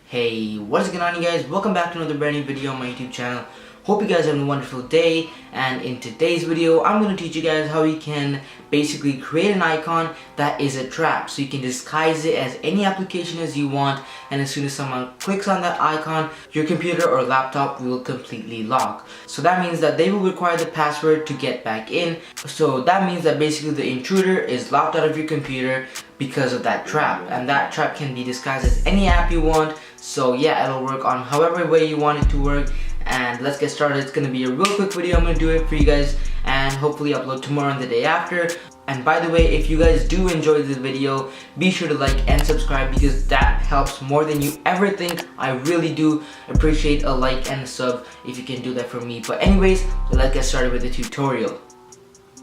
Hey, what is going on, you guys? Welcome back to another brand new video on my YouTube channel. Hope you guys have a wonderful day, and in today's video I'm going to teach you guys how you can basically create an icon that is a trap, so you can disguise it as any application as you want, and as soon as someone clicks on that icon, your computer or laptop will completely lock. So that means that they will require the password to get back in. So that means that basically the intruder is locked out of your computer because of that trap, and that trap can be disguised as any app you want. So yeah, it'll work on however way you want it to work. And let's get started. It's gonna be a real quick video. I'm gonna do it for you guys and hopefully upload tomorrow and the day after. And by the way, if you guys do enjoy this video, be sure to like and subscribe, because that helps more than you ever think. I really do appreciate a like and a sub if you can do that for me. But anyways, let's get started with the tutorial.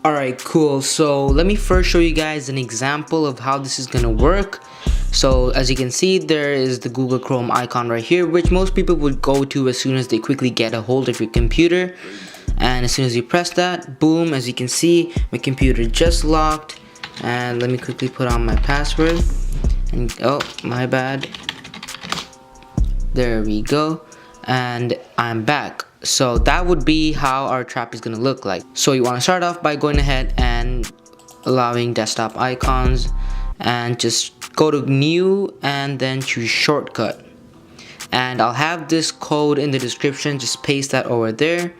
Alright, cool. So let me first show you guys an example of how this is gonna work. So as you can see, there is the Google Chrome icon right here, which most people would go to as soon as they quickly get a hold of your computer. And as soon as you press that, boom, as you can see, my computer just locked. And let me quickly put on my password. And oh, my bad. There we go. And I'm back. So that would be how our trap is gonna look like. So you wanna start off by going ahead and allowing desktop icons, and just go to new and then choose shortcut. And I'll have this code in the description, just paste that over there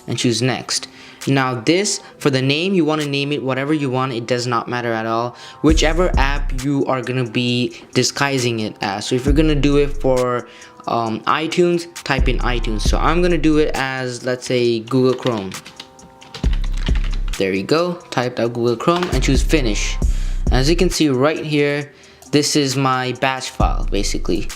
and choose next. Now this, for the name, you want to name it whatever you want. It does not matter at all, whichever app you are going to be disguising it as. So if you're going to do it for iTunes, type in iTunes. So I'm going to do it as, let's say, Google Chrome. There you go, type out Google Chrome and choose finish. As you can see right here, this is my batch file basically,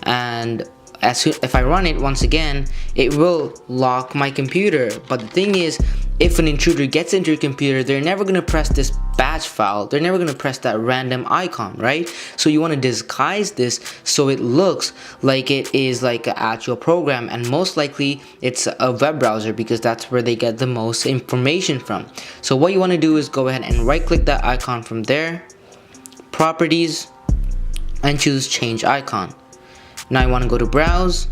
and if I run it once again, it will lock my computer. But the thing is, if an intruder gets into your computer, they're never going to press this batch file, they're never going to press that random icon, right? So you want to disguise this so it looks like it is like an actual program, and most likely it's a web browser, because that's where they get the most information from. So what you want to do is go ahead and right click that icon from there, properties, and choose change icon. Now you want to go to browse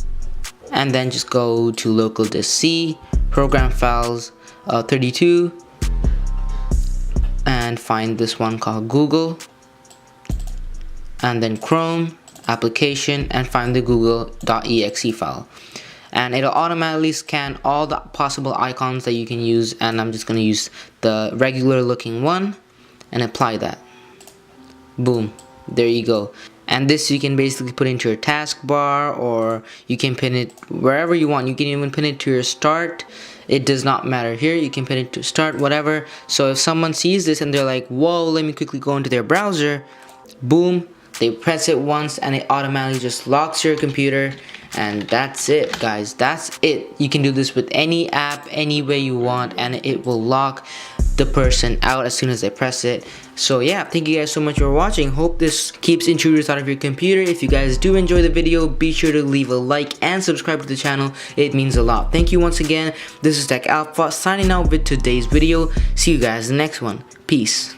and then just go to local disk C, program files 32, and find this one called Google, and then Chrome application, and find the google.exe file, and it'll automatically scan all the possible icons that you can use. And I'm just going to use the regular looking one and apply that. Boom, there you go. And this you can basically put into your taskbar, or you can pin it wherever you want. You can even pin it to your start. It does not matter here. You can pin it to start, whatever. So if someone sees this and they're like, whoa, let me quickly go into their browser, boom, they press it once and it automatically just locks your computer. And that's it, guys. That's it. You can do this with any app, any way you want, and it will lock the person out as soon as they press it. So yeah, thank you guys so much for watching. Hope this keeps intruders out of your computer. If you guys do enjoy the video, be sure to leave a like and subscribe to the channel. It means a lot. Thank you once again. This is Tech Alpha signing out with today's video. See you guys in the next one. Peace.